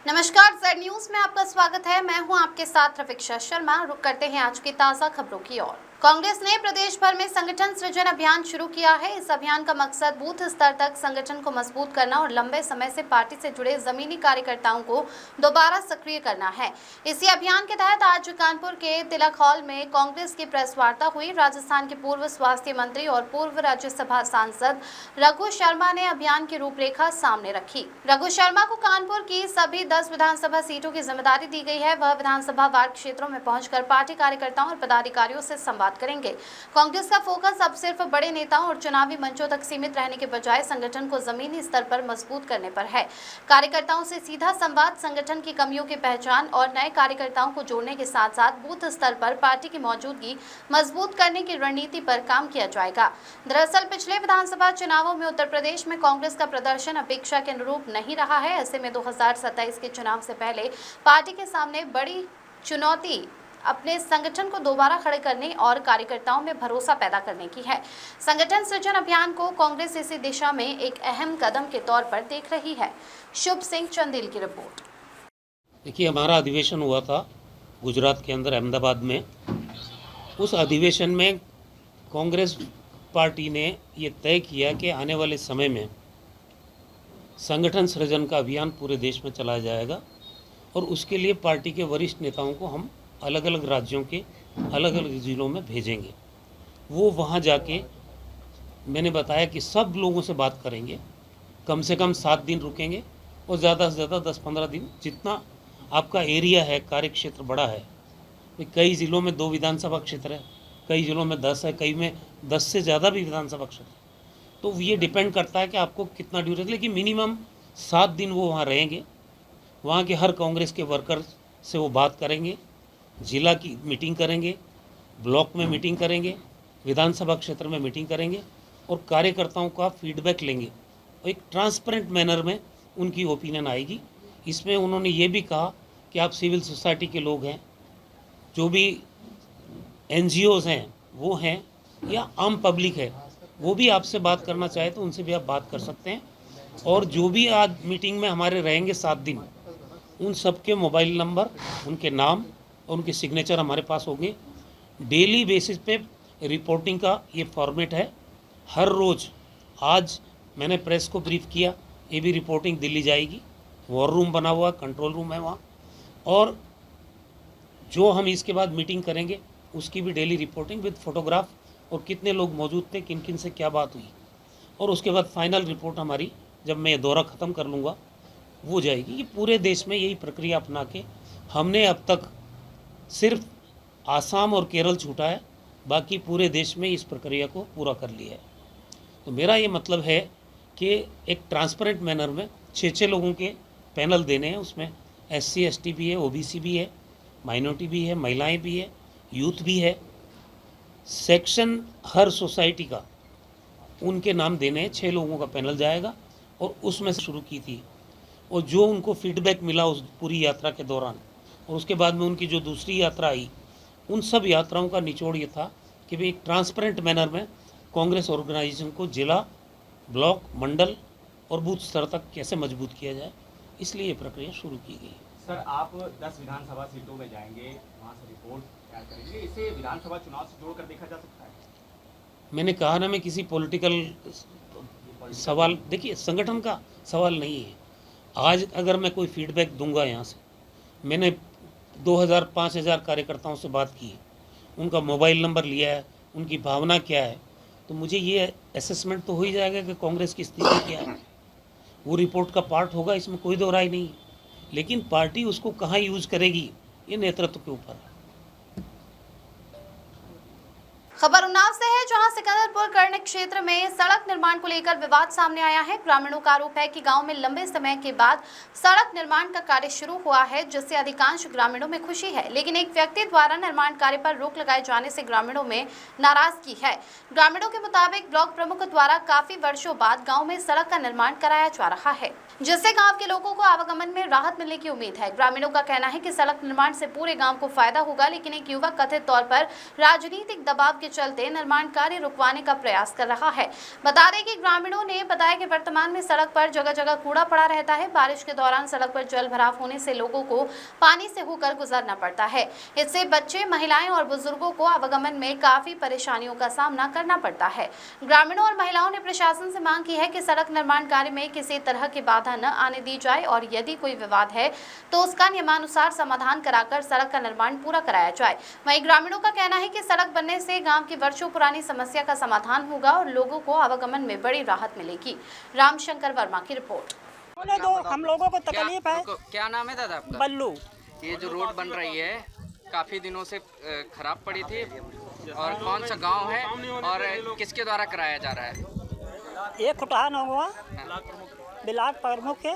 नमस्कार, Z news में आपका स्वागत है। मैं हूं आपके साथ रफीक्षा शर्मा। रुक करते हैं आज की ताजा खबरों की ओर। कांग्रेस ने प्रदेश भर में संगठन सृजन अभियान शुरू किया है। इस अभियान का मकसद बूथ स्तर तक संगठन को मजबूत करना और लंबे समय से पार्टी से जुड़े जमीनी कार्यकर्ताओं को दोबारा सक्रिय करना है। इसी अभियान के तहत आज कानपुर के तिलक हॉल में कांग्रेस की प्रेस वार्ता हुई। राजस्थान के पूर्व स्वास्थ्य मंत्री और पूर्व राज्यसभा सांसद रघु शर्मा ने अभियान की रूपरेखा सामने रखी। रघु शर्मा को कानपुर की सभी 10 विधानसभा सीटों की जिम्मेदारी दी गई है। वह विधानसभा वार क्षेत्रों में पहुंचकर पार्टी कार्यकर्ताओं और पदाधिकारियों से संवाद करेंगे। कांग्रेस का फोकस अब सिर्फ बड़े नेताओं और चुनावी मंचों तक सीमित रहने के बजाय संगठन को जमीनी स्तर पर मजबूत करने पर है। कार्यकर्ताओं से सीधा संवाद, संगठन की कमियों की पहचान और नए कार्यकर्ताओं को जोड़ने के साथ साथ बूथ स्तर पर पार्टी की मौजूदगी मजबूत करने की रणनीति पर काम किया जाएगा। दरअसल पिछले विधानसभा चुनावों में उत्तर प्रदेश में कांग्रेस का प्रदर्शन अपेक्षा के अनुरूप नहीं रहा है। ऐसे में 2027 के चुनाव से पहले पार्टी के सामने बड़ी चुनौती अपने संगठन को दोबारा खड़े करने और कार्यकर्ताओं में भरोसा पैदा करने की है। संगठन सृजन अभियान को कांग्रेस इसी दिशा में एक अहम कदम के तौर पर देख रही है। शुभ सिंह चंदेल की रिपोर्ट। देखिए, हमारा अधिवेशन हुआ था गुजरात के अंदर अहमदाबाद में। उस अधिवेशन में कांग्रेस पार्टी ने ये तय किया कि आने वाले समय में संगठन सृजन का अभियान पूरे देश में चलाया जाएगा और उसके लिए पार्टी के वरिष्ठ नेताओं को हम अलग अलग राज्यों के अलग अलग ज़िलों में भेजेंगे। वो वहाँ जाके मैंने बताया कि सब लोगों से बात करेंगे, कम से कम 7 दिन रुकेंगे और ज़्यादा से ज़्यादा 10-15 दिन, जितना आपका एरिया है, कार्य क्षेत्र बड़ा है। कई ज़िलों में 2 विधानसभा क्षेत्र है, कई ज़िलों में 10 है, कई में 10 से ज़्यादा भी विधानसभा क्षेत्र। तो ये डिपेंड करता है कि आपको कितना ड्यूरेशन, लेकिन मिनिमम 7 दिन वो वहाँ रहेंगे। वहाँ के हर कांग्रेस के वर्कर से वो बात करेंगे, जिला की मीटिंग करेंगे, ब्लॉक में मीटिंग करेंगे, विधानसभा क्षेत्र में मीटिंग करेंगे और कार्यकर्ताओं का फीडबैक लेंगे और एक ट्रांसपेरेंट मैनर में उनकी ओपिनियन आएगी। इसमें उन्होंने ये भी कहा कि आप सिविल सोसाइटी के लोग हैं, जो भी NGOs हैं वो हैं, या आम पब्लिक है, वो भी आपसे बात करना चाहे तो उनसे भी आप बात कर सकते हैं। और जो भी आज मीटिंग में हमारे रहेंगे 7 दिन, उन सब के मोबाइल नंबर, उनके नाम और उनके सिग्नेचर हमारे पास होंगे। डेली बेसिस पे रिपोर्टिंग का ये फॉर्मेट है। हर रोज़, आज मैंने प्रेस को ब्रीफ किया, ये भी रिपोर्टिंग दिल्ली जाएगी। वॉर रूम बना हुआ, कंट्रोल रूम है वहाँ, और जो हम इसके बाद मीटिंग करेंगे उसकी भी डेली रिपोर्टिंग विद फोटोग्राफ और कितने लोग मौजूद थे, किन किन से क्या बात हुई, और उसके बाद फाइनल रिपोर्ट हमारी जब मैं ये दौरा ख़त्म कर लूँगा वो जाएगी। ये पूरे देश में यही प्रक्रिया अपना के हमने अब तक सिर्फ आसाम और केरल छूटा है, बाकी पूरे देश में इस प्रक्रिया को पूरा कर लिया है। तो मेरा ये मतलब है कि एक ट्रांसपेरेंट मैनर में 6 लोगों के पैनल देने हैं। उसमें SC ST भी है, OBC भी है, माइनॉरिटी भी है, महिलाएं भी है, यूथ भी है, सेक्शन हर सोसाइटी का उनके नाम देने हैं। 6 लोगों का पैनल जाएगा और उसमें से शुरू की थी, और जो उनको फीडबैक मिला उस पूरी यात्रा के दौरान और उसके बाद में उनकी जो दूसरी यात्रा आई, उन सब यात्राओं का निचोड़ ये था कि भाई एक ट्रांसपेरेंट मैनर में कांग्रेस ऑर्गेनाइजेशन को जिला, ब्लॉक, मंडल और बूथ स्तर तक कैसे मजबूत किया जाए, इसलिए ये प्रक्रिया शुरू की गई। सर, आप 10 विधानसभा सीटों में जाएंगे, वहाँ से रिपोर्ट तैयार करेंगे, इसे विधानसभा चुनाव से जोड़कर देखा जा सकता है? मैंने कहा ना, मैं किसी पॉलिटिकल सवाल, देखिए संगठन का सवाल नहीं है। आज अगर मैं कोई फीडबैक दूंगा, यहाँ से मैंने 2000-5000 कार्यकर्ताओं से बात की है, उनका मोबाइल नंबर लिया है, उनकी भावना क्या है, तो मुझे ये असेसमेंट तो हो ही जाएगा कि कांग्रेस की स्थिति क्या है। वो रिपोर्ट का पार्ट होगा, इसमें कोई दो राय नहीं है। लेकिन पार्टी उसको कहाँ यूज करेगी, ये नेतृत्व के ऊपर है। खबर उन्नाव से है, जहां सिकंदरपुर करनी क्षेत्र में सड़क निर्माण को लेकर विवाद सामने आया है। ग्रामीणों का आरोप है कि गांव में लंबे समय के बाद सड़क निर्माण का कार्य शुरू हुआ है, जिससे अधिकांश ग्रामीणों में खुशी है। लेकिन एक व्यक्ति द्वारा निर्माण कार्य पर रोक लगाए जाने से ग्रामीणों में नाराजगी है। ग्रामीणों के मुताबिक ब्लॉक प्रमुख द्वारा काफी वर्षों बाद गाँव में सड़क का निर्माण कराया जा रहा है, जिससे गांव के लोगों को आवागमन में राहत मिलने की उम्मीद है। ग्रामीणों का कहना है कि सड़क निर्माण से पूरे गांव को फायदा होगा, लेकिन एक युवक कथित तौर पर राजनीतिक दबाव के चलते निर्माण कार्य रुकवाने का प्रयास कर रहा है। बता दें कि ग्रामीणों ने बताया कि वर्तमान में सड़क पर जगह जगह कूड़ा पड़ा रहता है। बारिश के दौरान सड़क पर जल भराव होने से लोगों को पानी से होकर गुजरना पड़ता है। इससे बच्चे, महिलाएं और बुजुर्गों को आवागमन में काफी परेशानियों का सामना करना पड़ता है। ग्रामीणों और महिलाओं ने प्रशासन से मांग की है कि सड़क निर्माण कार्य में किसी तरह की बाधा न आने दी जाए और यदि कोई विवाद है तो उसका नियमानुसार समाधान कराकर सड़क का निर्माण पूरा कराया जाए। वहीं ग्रामीणों का कहना है कि सड़क बनने से गांव की वर्षों पुरानी समस्या का समाधान होगा और लोगों को आवागमन में बड़ी राहत मिलेगी। रामशंकर वर्मा की रिपोर्ट। दो हम लोगों को तकलीफ है। क्या नाम है दादा आपका? बल्लू। ये जो रोड बन रही है काफी दिनों से खराब पड़ी थी और कौन सा गांव है और किसके द्वारा कराया जा रहा है? ये खुटहा नौवा ब्लाक प्रमुख के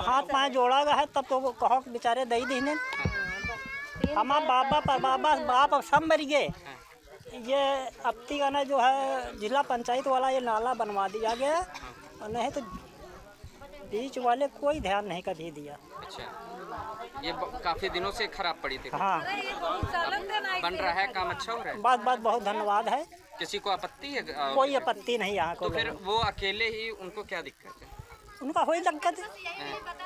हाथ पाँव जोड़ा गया है तब तो वो कहो बेचारे दही दीने हमारा बाबा पर बाबा बाप सब मर गए। ये अब तक ना जो है जिला पंचायत वाला ये नाला बनवा दिया गया और नहीं तो बीच वाले कोई ध्यान नहीं कभी दिया। अच्छा, ये काफी दिनों से खराब पड़ी थी। हाँ, बन रहा है, काम अच्छा हो रहा है। बात बहुत धन्यवाद है। किसी को आपत्ति है? कोई आपत्ति नहीं यहाँ को। तो फिर वो अकेले ही, उनको क्या दिक्कत है? उनका कोई दिक्कत है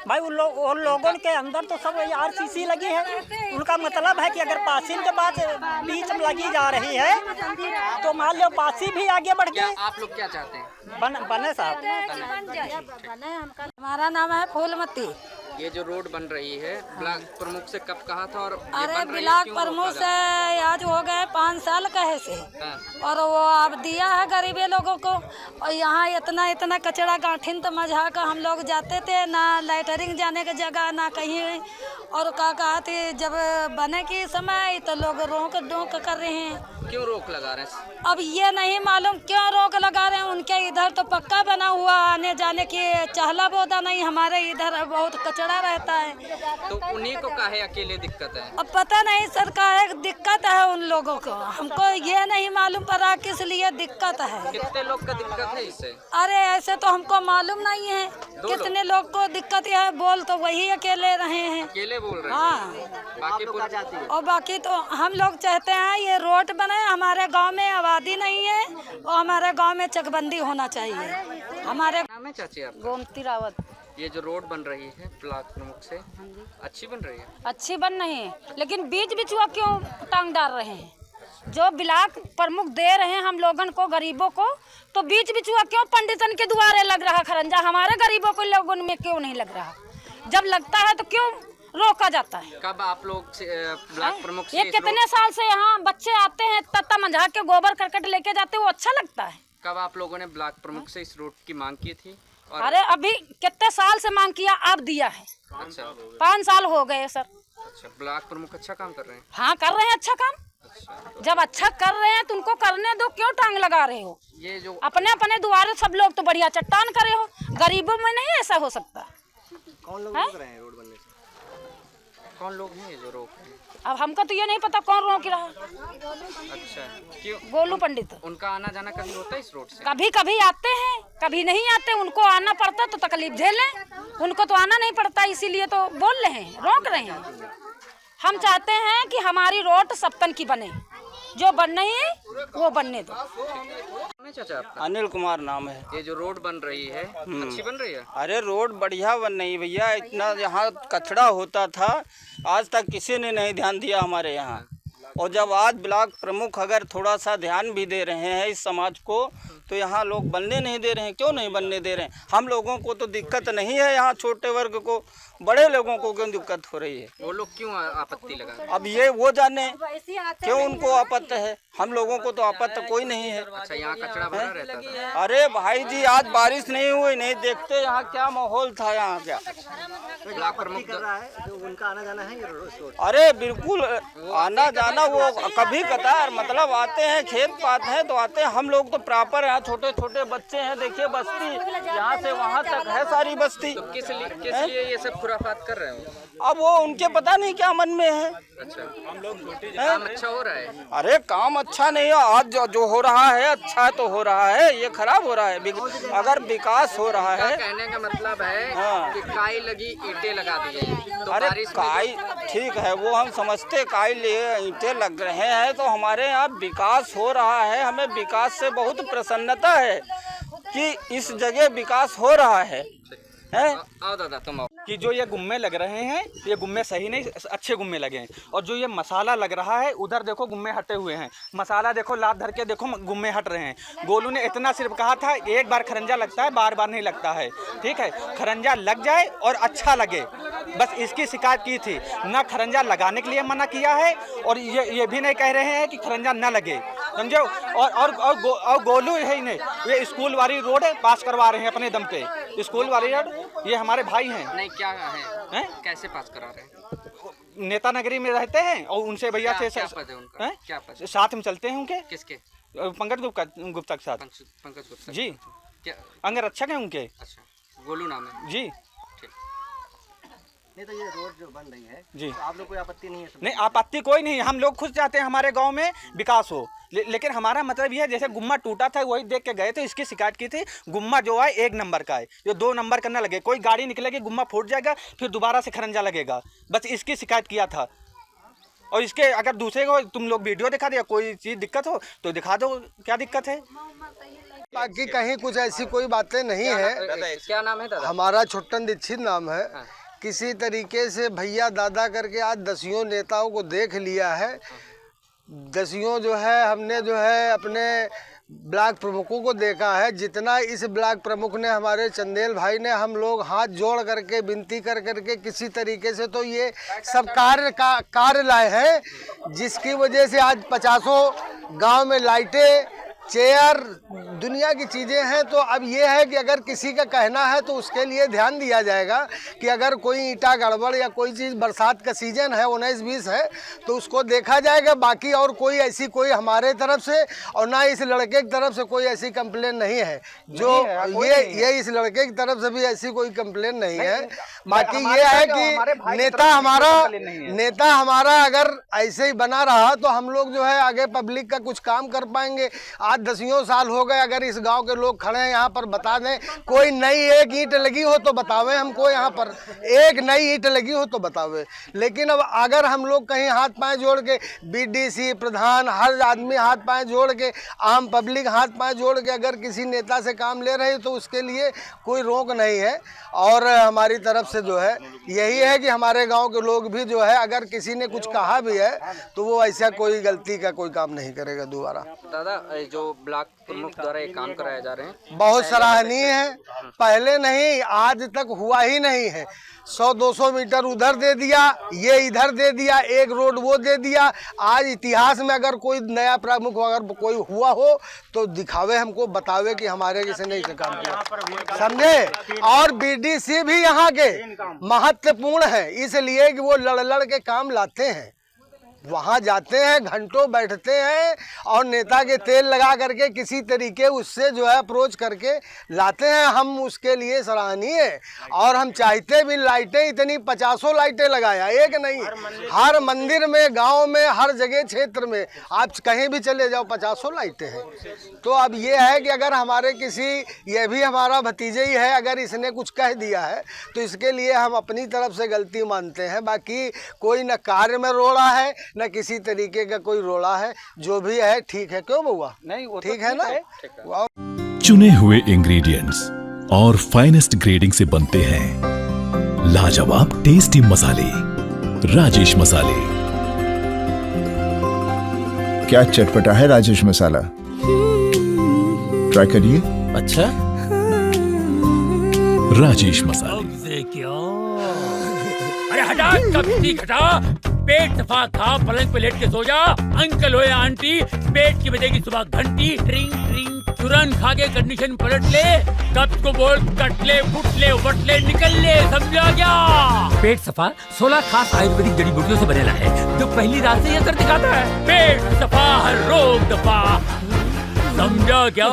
भाई। उन लोगों के अंदर तो सब आरसीसी लगी है। उनका मतलब है कि अगर पासिंग के बाद बीच में लगी जा रही है तो मान लो पासी भी आगे बढ़ गए। आप लोग क्या चाहते हैं? बने साहब। हमारा नाम है फूलमती। ये जो रोड बन रही है ब्लॉक प्रमुख से कब कहा था? और अरे ब्लॉक प्रमुख से आज हो गए 5 साल कहे से। और वो अब दिया है गरीबे लोगों को। और यहाँ इतना कचरा गांठिन तो मझा कर हम लोग जाते थे, ना लाइटरिंग जाने की जगह ना कहीं। और क्या कहा थे जब बने की समय तो लोग रोक डोक कर रहे हैं। क्यों रोक लगा रहे हैं? अब ये नहीं मालूम क्यों रोक लगा रहे हैं। उनके इधर तो पक्का बना हुआ, आने जाने की चहला बोदा नहीं। हमारे इधर बहुत कचरा रहता है। तो उन्हीं को काहे अकेले दिक्कत है? अब पता नहीं सरकार दिक्कत है उन लोगों को, हमको ये नहीं मालूम पड़ा किस लिए दिक्कत है। कितने लोग का दिक्कत है इससे? अरे ऐसे तो हमको मालूम नहीं है कितने लोग को दिक्कत है। बोल तो वही अकेले रहे हैं। अकेले बोल रहे हैं? हाँ, बाकी पूरा और बाकी तो हम लोग चाहते हैं ये रोड बने। हमारे गांव में आबादी नहीं है और हमारे गांव में चकबंदी होना चाहिए। हमारे नाम है चाची आप? गोमती रावत। ये जो रोड बन रही है ब्लॉक प्रमुख से अच्छी बन रही है? अच्छी बन रही है, लेकिन बीच बिचुआ क्यों टांग डाल रहे हैं? जो ब्लॉक प्रमुख दे रहे हैं हम लोगन को, गरीबों को, तो बीच बिचुआ क्यों पंडितन के द्वारे लग रहा खरंजा? हमारे गरीबों को लोगों में क्यों नहीं लग रहा? जब लगता है तो क्यों रोका जाता है? कब आप लोग ब्लॉक प्रमुख से ये कितने साल से यहाँ बच्चे आते हैं, तत्ता मंझा के गोबर करकट लेके जाते, वो अच्छा लगता है। कब आप लोगों ने ब्लॉक प्रमुख से इस रोड की मांग की थी? और अरे अभी कितने साल से मांग किया, अब दिया है। अच्छा, 5 साल हो गए सर। अच्छा, ब्लॉक प्रमुख अच्छा काम कर रहे हैं? हाँ कर रहे हैं अच्छा काम। अच्छा, जब अच्छा कर रहे हैं तो उनको करने दो, क्यों टांग लगा रहे हो? ये जो अपने अपने द्वारे सब लोग तो बढ़िया चट्टान करे हो, गरीबों में नहीं ऐसा हो सकता। कौन लोग रोक रहे हैं रोड बनने से? कौन लोग हैं ये जो रोक रहे हैं? अब हमको तो ये नहीं पता कौन रोक रहा है। अच्छा, क्यों? गोलू पंडित। उनका आना जाना कभी होता है इस रोड से? कभी कभी आते हैं, कभी नहीं आते। उनको आना पड़ता तो तकलीफ झेलें, उनको तो आना नहीं पड़ता, इसीलिए तो बोल रहे हैं, रोक रहे हैं। हम चाहते हैं कि हमारी रोड सबतन की बने, जो बन नहीं है वो बनने दो। चाचा आपका? अनिल कुमार नाम है। ये जो रोड बन रही है अच्छी बन रही है? अरे रोड बढ़िया बन रही भैया। इतना यहाँ कचरा होता था, आज तक किसी ने नहीं ध्यान दिया हमारे यहाँ। और जब आज ब्लॉक प्रमुख अगर थोड़ा सा ध्यान भी दे रहे हैं इस समाज को, तो यहाँ लोग बनने नहीं दे रहे हैं। क्यों नहीं बनने दे रहे हैं? हम लोगों को तो दिक्कत नहीं है, यहाँ छोटे वर्ग को, बड़े लोगों को क्यों दिक्कत हो रही है? वो लोग क्यों आपत्ति लगा? अब ये वो जाने क्यों उनको आपत्ति है, हम लोगों को तो आपत्ति कोई नहीं है। अच्छा, यहाँ कचरा भरा रहता था? अरे भाई जी आज बारिश नहीं हुई, नहीं देखते यहाँ क्या माहौल था यहाँ क्या। ब्लॉक प्रमुख कर रहा है जो उनका आना जाना है ये रोड। अरे बिल्कुल आना जाना वो कभी कतार, मतलब आते हैं खेत पाते हैं तो आते हैं। हम लोग तो प्रॉपर यहाँ छोटे छोटे बच्चे हैं, देखिए बस्ती यहाँ से वहाँ तक है सारी बस्ती। तो किस लिए ये सब खुराफात कर रहे हो? अब वो उनके पता नहीं क्या मन में है। अच्छा, काम अच्छा हो रहा है? अरे काम अच्छा नहीं है, आज जो हो रहा है अच्छा तो हो रहा है, ये खराब हो रहा है। अगर विकास हो रहा है, कहने का मतलब है कि काई लगी ईंटें लगा दी गई, तो अरे बारिश में काई ठीक है, वो हम समझते काई लिए ईंटें लग रहे हैं, तो हमारे यहाँ विकास हो रहा है। हमें विकास से बहुत प्रसन्नता है कि इस जगह विकास हो रहा है। आओ दादा तुम आओ। कि जो ये गुम्मे लग रहे हैं, ये गुम्मे सही नहीं, अच्छे गुम्मे लगे हैं। और जो ये मसाला लग रहा है, उधर देखो गुम्मे हटे हुए हैं, मसाला देखो लात धर के देखो गुम्मे हट रहे हैं। गोलू ने इतना सिर्फ कहा था एक बार खरंजा लगता है, बार बार नहीं लगता है। ठीक है, खरंजा लग जाए और अच्छा लगे, बस इसकी शिकायत की थी। ना खरंजा लगाने के लिए मना किया है और ये भी नहीं कह रहे हैं कि खरंजा ना लगे, समझो। और गोलू है ने ये स्कूल वाली रोड पास करवा रहे हैं अपने दम पे। स्कूल वाली रोड ये हमारे भाई हैं। नहीं क्या है? कैसे पास करा रहे हैं? नेता नगरी में रहते हैं और उनसे भैया से क्या पद है उनका? क्या पद है? साथ में चलते हैं उनके। किसके? पंकज गुप्ता के साथ। पंकज गुप्ता जी, क्या अंगरक्षक है उनके। अच्छा, गोलू नाम है जी। नहीं तो ये रोड जो बन रही है जी, तो आप लोग कोई आपत्ति नहीं है? नहीं आपत्ति कोई नहीं, हम लोग खुद चाहते हैं हमारे गांव में विकास हो। लेकिन हमारा मतलब ये है, जैसे गुम्मा टूटा था वही देख के गए थे, इसकी शिकायत की थी। गुम्मा जो है 1 नंबर का है, जो 2 नंबर का ना लगे। कोई गाड़ी निकलेगी गुम्मा फूट जाएगा, फिर दोबारा से खरंजा लगेगा, बस इसकी शिकायत किया था। और इसके अगर दूसरे को तुम लोग वीडियो दिखा दिया, कोई चीज़ दिक्कत हो तो दिखा दो, क्या दिक्कत है। बाकी कहीं कुछ ऐसी कोई बातें नहीं है। क्या नाम है दादा? हमारा छुट्टन दीक्षित नाम है। किसी तरीके से भैया दादा करके आज 10 नेताओं को देख लिया है। 10 जो है हमने जो है अपने ब्लॉक प्रमुखों को देखा है। जितना इस ब्लॉक प्रमुख ने, हमारे चंदेल भाई ने, हम लोग हाथ जोड़ करके विनती कर करके किसी तरीके से तो ये सब कार्य लाए हैं, जिसकी वजह से आज 50 गांव में लाइटें, चेयर, दुनिया की चीज़ें हैं। तो अब ये है कि अगर किसी का कहना है तो उसके लिए ध्यान दिया जाएगा कि अगर कोई ईंटा गड़बड़ या कोई चीज़, बरसात का सीजन है 19-20 है, तो उसको देखा जाएगा। बाकी और कोई ऐसी कोई हमारे तरफ से और ना इस लड़के की तरफ से कोई ऐसी कंप्लेन नहीं है। जो ये इस लड़के की तरफ से भी ऐसी कोई कंप्लेन नहीं है। बाकी ये है कि नेता हमारा अगर ऐसे ही बना रहा तो हम लोग जो है आगे पब्लिक का कुछ काम कर पाएंगे। आज 10 साल हो गए, अगर इस गांव के लोग खड़े हैं यहाँ पर, बता दें कोई नई एक ईंट लगी हो तो बतावे हमको, यहाँ पर एक नई ईंट लगी हो तो बतावे। लेकिन अब अगर हम लोग कहीं हाथ पांव जोड़ के, बीडीसी प्रधान, हर आदमी हाथ पांव जोड़ के, आम पब्लिक हाथ पांव जोड़ के अगर किसी नेता से काम ले रहे तो उसके लिए कोई रोक नहीं है। और हमारी तरफ से जो है यही है कि हमारे गाँव के लोग भी जो है अगर किसी ने कुछ कहा भी है तो वो ऐसा कोई गलती का कोई काम नहीं करेगा दोबारा। दादा जो ब्लॉक प्रमुख द्वारा ये काम कराए जा रहे हैं बहुत सराहनीय है। पहले नहीं, आज तक हुआ ही नहीं है। 100-200 मीटर उधर दे दिया, ये इधर दे दिया, एक रोड वो दे दिया। आज इतिहास में अगर कोई नया प्रमुख अगर कोई हुआ हो तो दिखावे, हमको बतावे कि हमारे किसी ने इसे काम किया, समझे। और बीडीसी भी यहाँ के महत्वपूर्ण है, इसलिए कि वो लड़ के काम लाते हैं। वहाँ जाते हैं, घंटों बैठते हैं और नेता के तेल लगा करके किसी तरीके उससे जो है अप्रोच करके लाते हैं। हम उसके लिए सराहनीय है। और हम चाहते भी लाइटें इतनी 50 लाइटें लगाया, एक नहीं, हर मंदिर में, गांव में, हर जगह क्षेत्र में आप कहीं भी चले जाओ 50 लाइटें हैं। तो अब ये है कि अगर हमारे किसी, ये भी हमारा भतीजे ही है, अगर इसने कुछ कह दिया है तो इसके लिए हम अपनी तरफ से गलती मानते हैं। बाकी कोई न कार्य में रोड़ा है न किसी तरीके का कोई रोड़ा है। जो भी है ठीक है, क्यों बउआ? नहीं वो ठीक है ना। चुने हुए इंग्रेडिएंट्स और फाइनेस्ट ग्रेडिंग से बनते हैं लाजवाब टेस्टी मसाले, राजेश मसाले। क्या चटपटा है राजेश मसाला, ट्राई करिए। अच्छा, राजेश मसाले। क्या? अरे हटा, कभी हटा। पेट सफा खा, पलंग पे लेट के सो जा। अंकल हो या आंटी, पेट की बजेगी सुबह घंटी, ट्रिंग ट्रिंग। तुरंत खा के कंडीशन पलट ले। कब को बोल, कट ले, फुट ले, उबट ले, निकल ले, समझा क्या? पेट सफा 16 खास आयुर्वेदिक जड़ी बूटियों से बनेला है, जो पहली रात से असर दिखाता है। पेट सफा, हर रोग दफा, समझा क्या?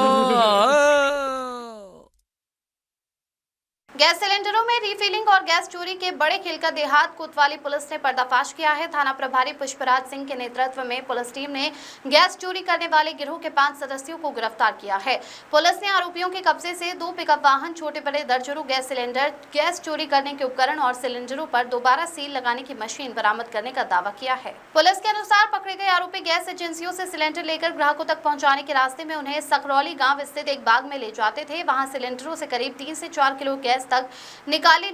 गैस सिलेंडरों में रीफिलिंग और गैस चोरी के बड़े खेल का देहात कोतवाली पुलिस ने पर्दाफाश किया है। थाना प्रभारी पुष्पराज सिंह के नेतृत्व में पुलिस टीम ने गैस चोरी करने वाले गिरोह के 5 सदस्यों को गिरफ्तार किया है। पुलिस ने आरोपियों के कब्जे से 2 पिकअप वाहन, छोटे बड़े दर्जनों गैस सिलेंडर, गैस चोरी करने के उपकरण और सिलेंडरों पर दोबारा सील लगाने की मशीन बरामद करने का दावा किया है। पुलिस के अनुसार पकड़े गए आरोपी गैस एजेंसियों से सिलेंडर लेकर ग्राहकों तक पहुंचाने के रास्ते में उन्हें सकरौली गांव स्थित एक बाग में ले जाते थे। वहां सिलेंडरों से करीब 3 से 4 किलो गैस तक निकाली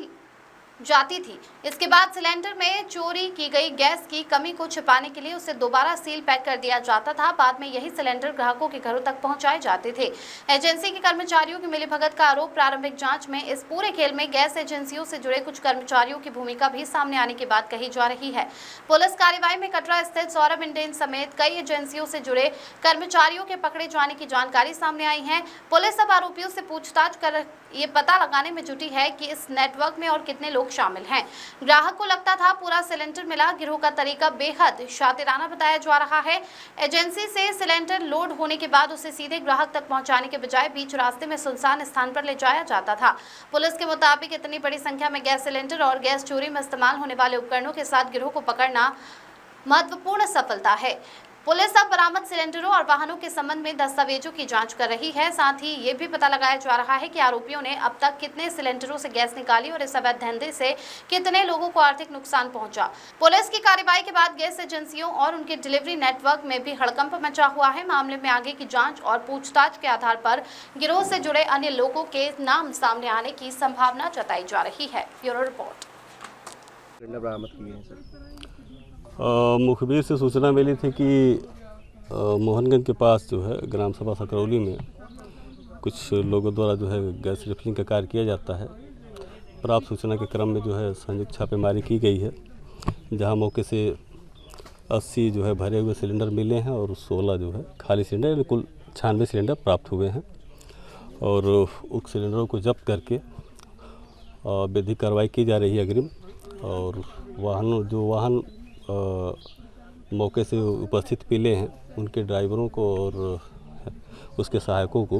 जाती थी। इसके बाद सिलेंडर में चोरी की गई गैस की कमी को छिपाने के लिए उसे दोबारा सील पैक कर दिया जाता था। बाद में यही सिलेंडर ग्राहकों के घरों तक पहुंचाए जाते थे। एजेंसी के कर्मचारियों की मिलीभगत का आरोप। प्रारंभिक जांच में इस पूरे खेल में गैस एजेंसियों से जुड़े कुछ कर्मचारियों की भूमिका भी सामने आने की बात कही जा रही है। पुलिस कार्रवाई में कटरा स्थित सौरभ इंडेन समेत कई एजेंसियों से जुड़े कर्मचारियों के पकड़े जाने की जानकारी सामने आई है। पुलिस अब आरोपियों से पूछताछ कर ये पता लगाने में जुटी है कि इस नेटवर्क में और कितने लोग शामिल हैं। ग्राहक को लगता था पूरा सिलेंडर मिला। गिरोह का तरीका बेहद शातिराना बताया जा रहा है। एजेंसी से सिलेंडर लोड होने के बाद उसे सीधे ग्राहक तक पहुंचाने के बजाय बीच रास्ते में सुनसान स्थान पर ले जाया जाता था। पुलिस के मुताबिक इतनी बड़ी संख्या में गैस सिलेंडर और गैस चोरी में इस्तेमाल होने वाले उपकरणों के साथ गिरोह को पकड़ना महत्वपूर्ण सफलता है। पुलिस अब बरामद सिलेंडरों और वाहनों के संबंध में दस्तावेजों की जांच कर रही है। साथ ही ये भी पता लगाया जा रहा है कि आरोपियों ने अब तक कितने सिलेंडरों से गैस निकाली और इस अवैध धंधे से कितने लोगों को आर्थिक नुकसान पहुंचा। पुलिस की कार्रवाई के बाद गैस एजेंसियों और उनके डिलीवरी नेटवर्क में भी हड़कंप मचा हुआ है। मामले में आगे की जाँच और पूछताछ के आधार पर गिरोह से जुड़े अन्य लोगों के नाम सामने आने की संभावना जताई जा रही है। Bureau report. मुखबिर से सूचना मिली थी कि मोहनगंज के पास जो है ग्राम सभा सकरौली में कुछ लोगों द्वारा जो है गैस रिफिलिंग का कार्य किया जाता है। प्राप्त सूचना के क्रम में जो है संयुक्त छापेमारी की गई है, जहां मौके से 80 जो है भरे हुए सिलेंडर मिले हैं और 16 जो है खाली सिलेंडर, यानी कुल 96 सिलेंडर प्राप्त हुए हैं और उस सिलेंडरों को जब्त करके विधिक कार्रवाई की जा रही है अग्रिम। और वाहन मौके से उपस्थित मिले हैं उनके ड्राइवरों को और उसके सहायकों को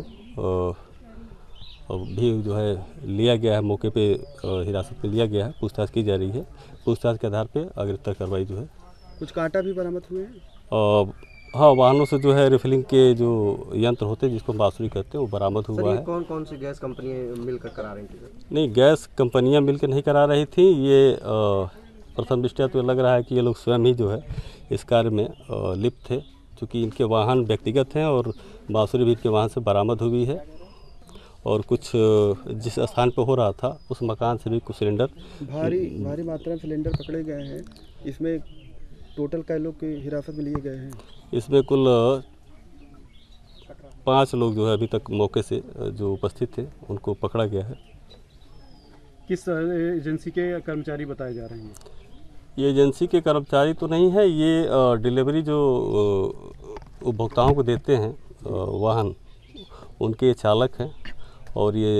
भी जो है लिया गया है, मौके पे हिरासत में लिया गया है। पूछताछ की जा रही है। पूछताछ के आधार पे अग्रिम कार्रवाई जो है। कुछ कांटा भी बरामद हुए हैं? हाँ, वाहनों से जो है रिफिलिंग के जो यंत्र होते हैं जिसको बाँसुरी कहते हैं वो बरामद हुआ है। कौन कौन सी गैस कंपनियाँ मिलकर करा रही थी? नहीं, गैस कंपनियाँ मिलकर नहीं करा रही थी। ये प्रथम दृष्टया तो लग रहा है कि ये लोग स्वयं ही जो है इस कार्य में लिप्त थे, क्योंकि इनके वाहन व्यक्तिगत हैं और बाँसुरी भी इनके वाहन से बरामद हुई है। और कुछ जिस स्थान पर हो रहा था उस मकान से भी कुछ सिलेंडर भारी मात्रा में सिलेंडर पकड़े गए हैं। इसमें टोटल कई लोग की हिरासत में लिए गए हैं? इसमें कुल 5 लोग जो है अभी तक मौके से जो उपस्थित थे उनको पकड़ा गया है। किस एजेंसी के कर्मचारी बताए जा रहे हैं? ये एजेंसी के कर्मचारी तो नहीं है, ये डिलीवरी जो उपभोक्ताओं को देते हैं वाहन, उनके चालक हैं और ये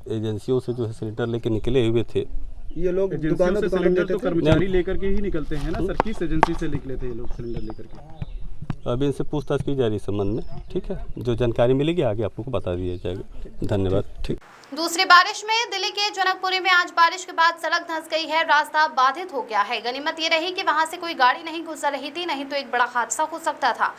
एजेंसियों से जो है सिलेंडर लेके निकले हुए थे। ये लोग दुकानों से सिलेंडर तो कर्मचारी लेकर के ही निकलते हैं ना सर? किस एजेंसी से निकले थे ये लोग सिलेंडर लेकर के? अभी इनसे पूछताछ की जा रही है संबंध में। ठीक है, जो जानकारी मिलेगी आगे आपको बता दिया जाएगा। धन्यवाद। ठीक। दूसरी बारिश में दिल्ली के जनकपुरी में आज बारिश के बाद सड़क धंस गई है। रास्ता बाधित हो गया है। गनीमत ये रही कि वहां से कोई गाड़ी नहीं गुजर रही थी, नहीं तो एक बड़ा हादसा हो सकता था।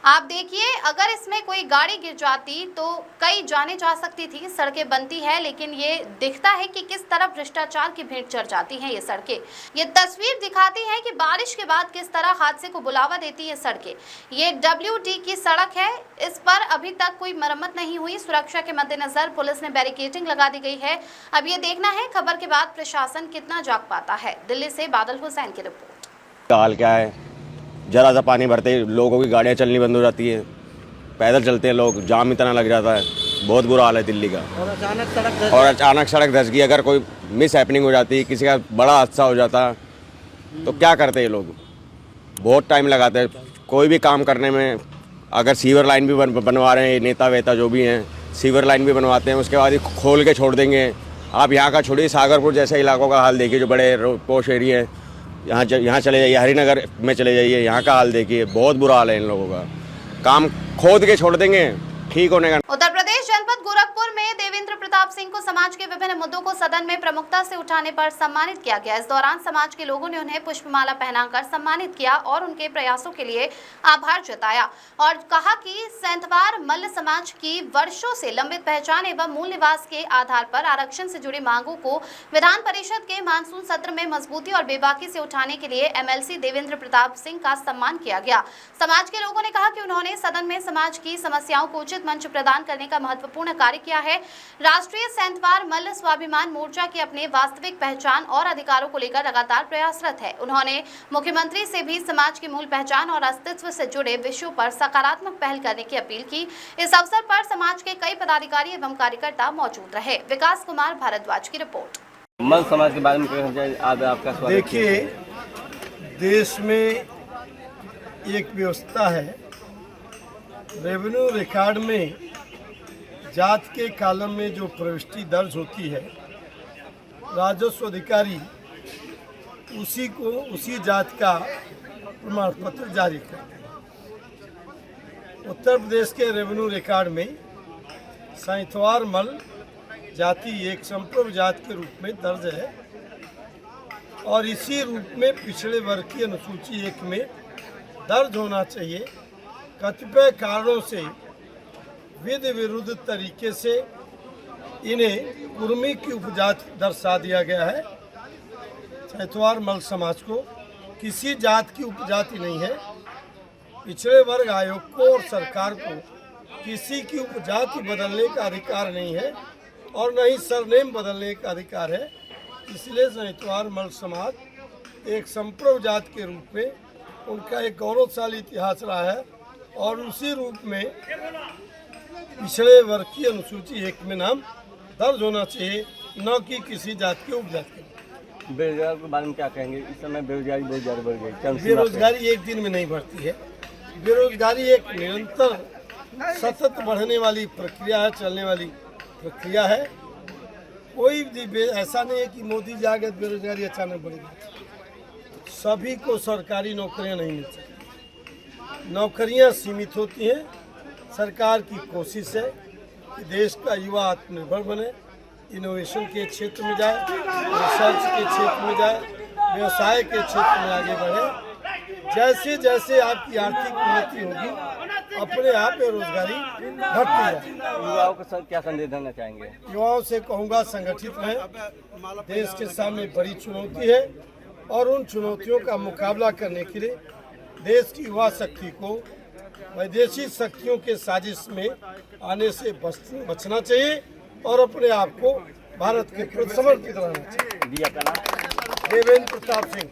आप देखिए, अगर इसमें कोई गाड़ी गिर जाती तो कई जाने जा सकती थी। सड़कें बनती है, लेकिन ये दिखता है कि किस तरह भ्रष्टाचार की भेंट चढ़ जाती हैं ये सड़कें। ये तस्वीर दिखाती है कि बारिश के बाद किस तरह हादसे को बुलावा देती है सड़कें। ये WD की सड़क है, इस पर अभी तक कोई मरम्मत नहीं हुई। सुरक्षा के मद्देनजर पुलिस ने बैरिकेडिंग लगा दी गई है। अब ये देखना है खबर के बाद प्रशासन कितना जाग पाता है। दिल्ली से बादल हुसैन की रिपोर्ट। हाल क्या है, जरा सा पानी भरते ही लोगों की गाड़ियाँ चलनी बंद हो जाती है, पैदल चलते हैं लोग, जाम इतना लग जाता है। बहुत बुरा हाल है दिल्ली का। और अचानक सड़क धंस गई। अगर कोई मिस हैपनिंग हो जाती, किसी का बड़ा हादसा हो जाता तो क्या करते हैं लोग? बहुत टाइम लगाते हैं कोई भी काम करने में। अगर सीवर लाइन भी बनवा रहे हैं नेता वेता जो भी हैं, सीवर लाइन भी बनवाते हैं, उसके बाद ही खोल के छोड़ देंगे। आप यहाँ का छोड़िए, सागरपुर जैसे इलाकों का हाल देखिए, जो बड़े पोश एरिया हैं, यहाँ चले जाइए, हरिनगर में चले जाइए, यहाँ का हाल देखिए। बहुत बुरा हाल है इन लोगों का। काम खोद के छोड़ देंगे ठीक होने का। उत्तर प्रदेश जनपद गोरखपुर में देवेंद्र प्रताप सिंह सिंह को समाज के विभिन्न मुद्दों को सदन में प्रमुखता से उठाने पर सम्मानित किया गया। इस दौरान समाज के लोगों ने उन्हें पुष्पमाला पहनाकर सम्मानित किया और उनके प्रयासों के लिए आभार जताया और कहा कि सेंधवार मल्ल समाज की वर्षों से लंबित पहचान एवं मूल निवास के आधार पर आरक्षण से जुड़ी मांगों को विधान परिषद के मानसून सत्र में मजबूती और बेबाकी से उठाने के लिए MLC देवेंद्र प्रताप सिंह का सम्मान किया गया। समाज के लोगों ने कहा कि उन्होंने सदन में समाज की समस्याओं को उचित मंच प्रदान करने का महत्वपूर्ण कार्य किया है। राष्ट्रीय सेंधवार मल्ल स्वाभिमान मोर्चा की अपने वास्तविक पहचान और अधिकारों को लेकर लगातार प्रयासरत है। उन्होंने मुख्यमंत्री से भी समाज की मूल पहचान और अस्तित्व से जुड़े विषयों पर सकारात्मक पहल करने की अपील की। इस अवसर पर समाज के कई पदाधिकारी एवं कार्यकर्ता मौजूद रहे। विकास कुमार भारद्वाज की रिपोर्ट। मल्ल समाज के बारे में आज आपका स्वागत। देखिए, देश में एक व्यवस्था है, रेवेन्यू रिकॉर्ड में जात के कॉलम में जो प्रविष्टि दर्ज होती है, राजस्व अधिकारी उसी जात का प्रमाण पत्र जारी करते हैं। उत्तर प्रदेश के रेवेन्यू रिकॉर्ड में सेंधवार मल्ल जाति एक संप्रभु जात के रूप में दर्ज है और इसी रूप में पिछड़े वर्ग की अनुसूची 1 में दर्ज होना चाहिए। कतिपय कारणों से विधि विरुद्ध तरीके से इन्हें कुर्मी की उपजात दर्शा दिया गया है। सेंधवार मल्ल समाज को किसी जात की उपजाति नहीं है। पिछड़े वर्ग आयोग को और सरकार को किसी की उपजाति बदलने का अधिकार नहीं है और न ही सरनेम बदलने का अधिकार है। इसलिए सेंधवार मल्ल समाज एक संप्रभु जात के रूप में उनका एक गौरवशाली इतिहास रहा है और उसी रूप में पिछड़े वर्ग की अनुसूची 1 में नाम दर्ज होना चाहिए, न कि किसी जात की उपजाति के। बेरोजगार के बारे में क्या कहेंगे? इस समय बेरोजगारी बहुत ज़्यादा बढ़ गई। बेरोजगारी एक दिन में नहीं बढ़ती है। बेरोजगारी एक निरंतर सतत बढ़ने वाली प्रक्रिया है, चलने वाली प्रक्रिया है। कोई ऐसा नहीं है कि मोदी जी आ गए बेरोजगारी अचानक बढ़ेगी। सभी को सरकारी नौकरियां नहीं मिल सकती, नौकरियां सीमित होती हैं। सरकार की कोशिश है कि देश का युवा आत्मनिर्भर बने, इनोवेशन के क्षेत्र में जाए, रिसर्च के क्षेत्र में जाए, व्यवसाय के क्षेत्र में आगे बढ़े। जैसे जैसे आपकी आर्थिक उन्नति होगी, अपने आप बेरोजगारी घटती है। युवाओं को क्या संदेश देना चाहेंगे? युवाओं से कहूँगा, संगठित रहें। देश के सामने बड़ी चुनौती है और उन चुनौतियों का मुकाबला करने के लिए देश की युवा शक्ति को विदेशी शक्तियों के साजिश में आने से बचना चाहिए और अपने आप को भारत के प्रति समर्पित रहना चाहिए। जी, आपका नाम? देवेंद्र प्रताप सिंह।